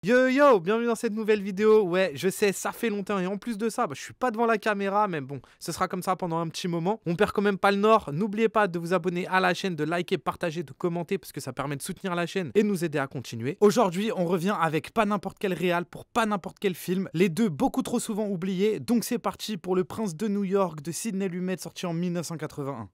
Yo yo, bienvenue dans cette nouvelle vidéo. Ouais, je sais, ça fait longtemps et en plus de ça, je suis pas devant la caméra, mais bon, ce sera comme ça pendant un petit moment. On perd quand même pas le nord. N'oubliez pas de vous abonner à la chaîne, de liker, partager, de commenter parce que ça permet de soutenir la chaîne et de nous aider à continuer. Aujourd'hui, on revient avec pas n'importe quel réal pour pas n'importe quel film, les deux beaucoup trop souvent oubliés. Donc c'est parti pour Le Prince de New York de Sidney Lumet sorti en 1981.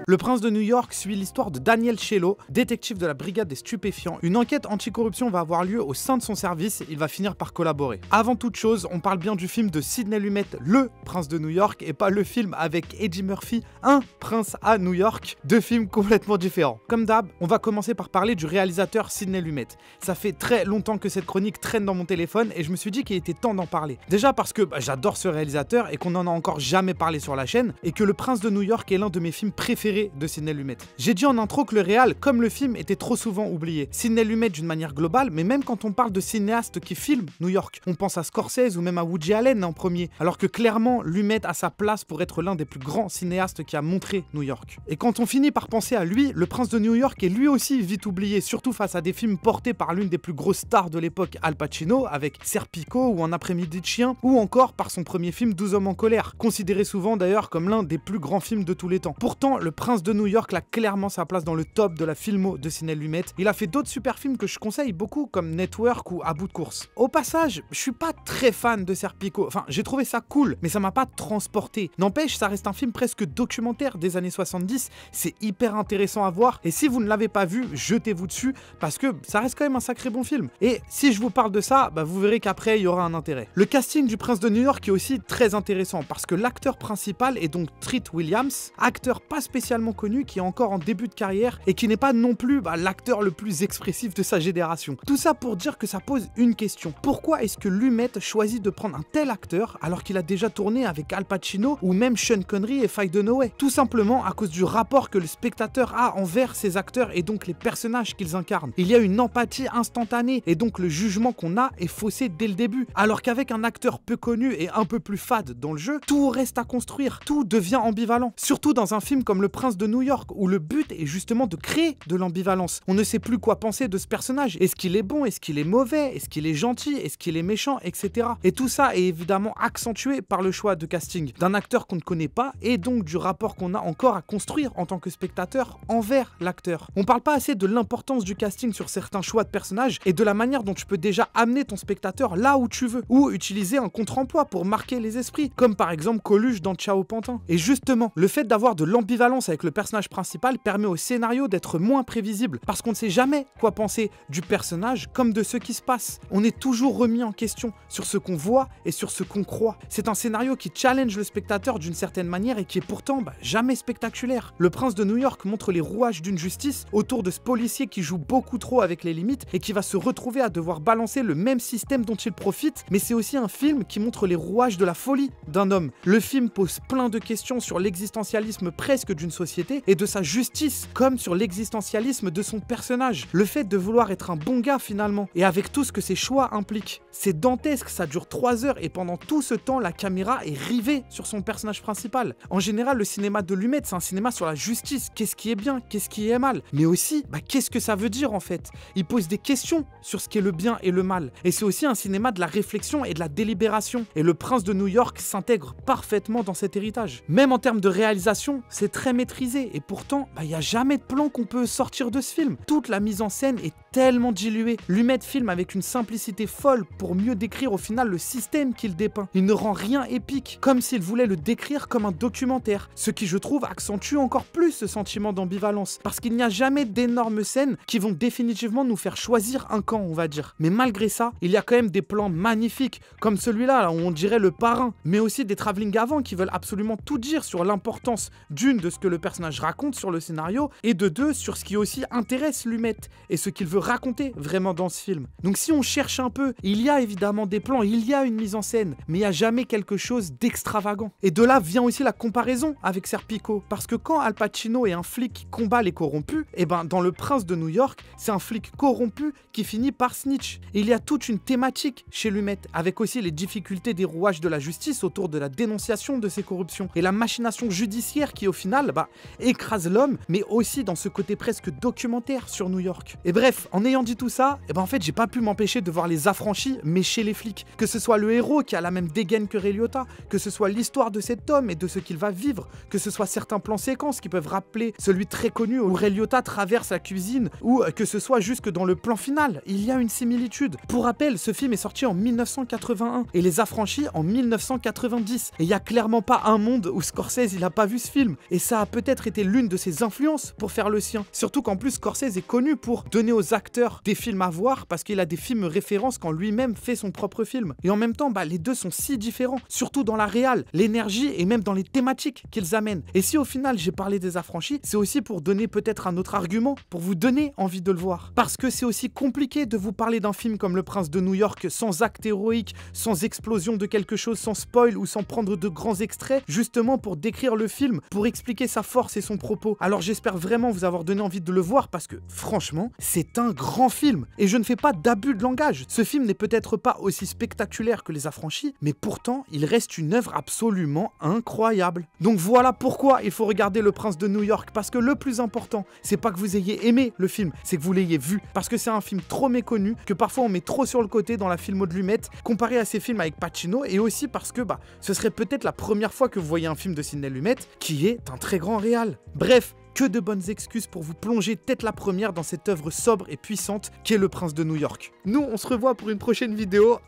Le Prince de New York suit l'histoire de Daniel Shello, détective de la brigade des stupéfiants. Une enquête anticorruption va avoir lieu au sein de son service, il va finir par collaborer. Avant toute chose, on parle bien du film de Sidney Lumet, Le Prince de New York, et pas le film avec Eddie Murphy, Un Prince à New York, deux films complètement différents. Comme d'hab, on va commencer par parler du réalisateur Sidney Lumet. Ça fait très longtemps que cette chronique traîne dans mon téléphone et je me suis dit qu'il était temps d'en parler. Déjà parce que j'adore ce réalisateur et qu'on en a encore jamais parlé sur la chaîne, et que Le Prince de New York est l'un de mes films préférés de Sidney Lumet. J'ai dit en intro que le réal, comme le film, était trop souvent oublié. Sidney Lumet d'une manière globale, mais même quand on parle de cinéastes qui filment New York, on pense à Scorsese ou même à Woody Allen en premier, alors que clairement, Lumet a sa place pour être l'un des plus grands cinéastes qui a montré New York. Et quand on finit par penser à lui, Le Prince de New York est lui aussi vite oublié, surtout face à des films portés par l'une des plus grosses stars de l'époque, Al Pacino, avec Serpico ou Un après-midi de chien, ou encore par son premier film 12 hommes en colère, considéré souvent d'ailleurs comme l'un des plus grands films de tous les temps. Pourtant, Le Prince de New York a clairement sa place dans le top de la filmo de Sidney Lumet. Il a fait d'autres super films que je conseille beaucoup comme Network ou À bout de course. Au passage, je suis pas très fan de Serpico, enfin j'ai trouvé ça cool, mais ça m'a pas transporté. N'empêche, ça reste un film presque documentaire des années 70, c'est hyper intéressant à voir, et si vous ne l'avez pas vu, jetez-vous dessus, parce que ça reste quand même un sacré bon film. Et si je vous parle de ça, vous verrez qu'après il y aura un intérêt. Le casting du Prince de New York est aussi très intéressant, parce que l'acteur principal est donc Treat Williams, acteur pas spécialement connu, qui est encore en début de carrière et qui n'est pas non plus l'acteur le plus expressif de sa génération. Tout ça pour dire que ça pose une question. Pourquoi est-ce que Lumet choisit de prendre un tel acteur alors qu'il a déjà tourné avec Al Pacino ou même Sean Connery et Faye Dunaway? Tout simplement à cause du rapport que le spectateur a envers ces acteurs et donc les personnages qu'ils incarnent. Il y a une empathie instantanée et donc le jugement qu'on a est faussé dès le début. Alors qu'avec un acteur peu connu et un peu plus fade dans le jeu, tout reste à construire, tout devient ambivalent. Surtout dans un film comme Le Prince de New York, où le but est justement de créer de l'ambivalence. On ne sait plus quoi penser de ce personnage. Est-ce qu'il est bon? Est-ce qu'il est mauvais? Est-ce qu'il est gentil? Est-ce qu'il est méchant? Etc. Et tout ça est évidemment accentué par le choix de casting d'un acteur qu'on ne connaît pas et donc du rapport qu'on a encore à construire en tant que spectateur envers l'acteur. On parle pas assez de l'importance du casting sur certains choix de personnages et de la manière dont tu peux déjà amener ton spectateur là où tu veux, ou utiliser un contre-emploi pour marquer les esprits, comme par exemple Coluche dans Ciao Pantin. Et justement, le fait d'avoir de l'ambivalence avec le personnage principal permet au scénario d'être moins prévisible, parce qu'on ne sait jamais quoi penser du personnage comme de ce qui se passe. On est toujours remis en question sur ce qu'on voit et sur ce qu'on croit. C'est un scénario qui challenge le spectateur d'une certaine manière et qui est pourtant jamais spectaculaire. Le Prince de New York montre les rouages d'une justice autour de ce policier qui joue beaucoup trop avec les limites et qui va se retrouver à devoir balancer le même système dont il profite, mais c'est aussi un film qui montre les rouages de la folie d'un homme. Le film pose plein de questions sur l'existentialisme presque d'une société et de sa justice, comme sur l'existentialisme de son personnage. Le fait de vouloir être un bon gars finalement, et avec tout ce que ses choix impliquent. C'est dantesque, ça dure 3 heures et pendant tout ce temps, la caméra est rivée sur son personnage principal. En général, le cinéma de Lumet, c'est un cinéma sur la justice. Qu'est-ce qui est bien? Qu'est-ce qui est mal? Mais aussi, qu'est-ce que ça veut dire en fait? Il pose des questions sur ce qu'est le bien et le mal. Et c'est aussi un cinéma de la réflexion et de la délibération. Et Le Prince de New York s'intègre parfaitement dans cet héritage. Même en termes de réalisation, c'est très maîtrisé. Et pourtant, il n'y a jamais de plan qu'on peut sortir de ce film. Toute la mise en scène est tellement diluée. Lumet filme avec une simplicité folle pour mieux décrire au final le système qu'il dépeint. Il ne rend rien épique, comme s'il voulait le décrire comme un documentaire, ce qui je trouve accentue encore plus ce sentiment d'ambivalence, parce qu'il n'y a jamais d'énormes scènes qui vont définitivement nous faire choisir un camp, on va dire. Mais malgré ça, il y a quand même des plans magnifiques, comme celui-là, où on dirait le parrain, mais aussi des travelling avant qui veulent absolument tout dire sur l'importance d'une de ce que le personnage raconte sur le scénario, et de deux sur ce qui aussi intéresse Lumet, et ce qu'il veut raconter vraiment dans ce film. Donc si on cherche un peu, il y a évidemment des plans, il y a une mise en scène, mais il n'y a jamais quelque chose d'extravagant. Et de là vient aussi la comparaison avec Serpico, parce que quand Al Pacino est un flic qui combat les corrompus, et dans Le Prince de New York, c'est un flic corrompu qui finit par snitch. Et il y a toute une thématique chez Lumet, avec aussi les difficultés des rouages de la justice autour de la dénonciation de ces corruptions, et la machination judiciaire qui au final écrase l'homme, mais aussi dans ce côté presque documentaire sur New York. Et bref, en ayant dit tout ça, et ben en fait j'ai pas pu m'empêcher de voir les affranchis mécher les flics. Que ce soit le héros qui a la même dégaine que Ray Liotta, que ce soit l'histoire de cet homme et de ce qu'il va vivre, que ce soit certains plans séquences qui peuvent rappeler celui très connu où Ray Liotta traverse la cuisine, ou que ce soit jusque dans le plan final, il y a une similitude. Pour rappel, ce film est sorti en 1981 et Les Affranchis en 1990. Et il y a clairement pas un monde où Scorsese il a pas vu ce film. Et ça a peut-être été l'une de ses influences pour faire le sien. Surtout qu'en plus Scorsese est connu pour donner aux acteurs des films à voir parce qu'il a des films références quand lui-même fait son propre film. Et en même temps, les deux sont si différents, surtout dans la réal, l'énergie et même dans les thématiques qu'ils amènent. Et si au final j'ai parlé des Affranchis, c'est aussi pour donner peut-être un autre argument, pour vous donner envie de le voir. Parce que c'est aussi compliqué de vous parler d'un film comme Le Prince de New York sans acte héroïque, sans explosion de quelque chose, sans spoil ou sans prendre de grands extraits, justement pour décrire le film, pour expliquer sa force et son propos. Alors j'espère vraiment vous avoir donné envie de le voir parce que franchement, c'est un grand film. Et je ne fais pas d'abus de langage. Ce film n'est peut-être pas aussi spectaculaire que Les Affranchis, mais pourtant, il reste une œuvre absolument incroyable. Donc voilà pourquoi il faut regarder Le Prince de New York, parce que le plus important, c'est pas que vous ayez aimé le film, c'est que vous l'ayez vu. Parce que c'est un film trop méconnu, que parfois on met trop sur le côté dans la filmo de Lumet, comparé à ses films avec Pacino, et aussi parce que ce serait peut-être la première fois que vous voyez un film de Sidney Lumet, qui est un très grand réal. Bref, que de bonnes excuses pour vous plonger tête la première dans cette œuvre sobre et puissante qu'est Le Prince de New York. Nous, on se revoit pour une prochaine vidéo,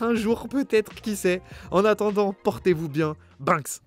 un jour peut-être, qui sait. En attendant, portez-vous bien. Banks.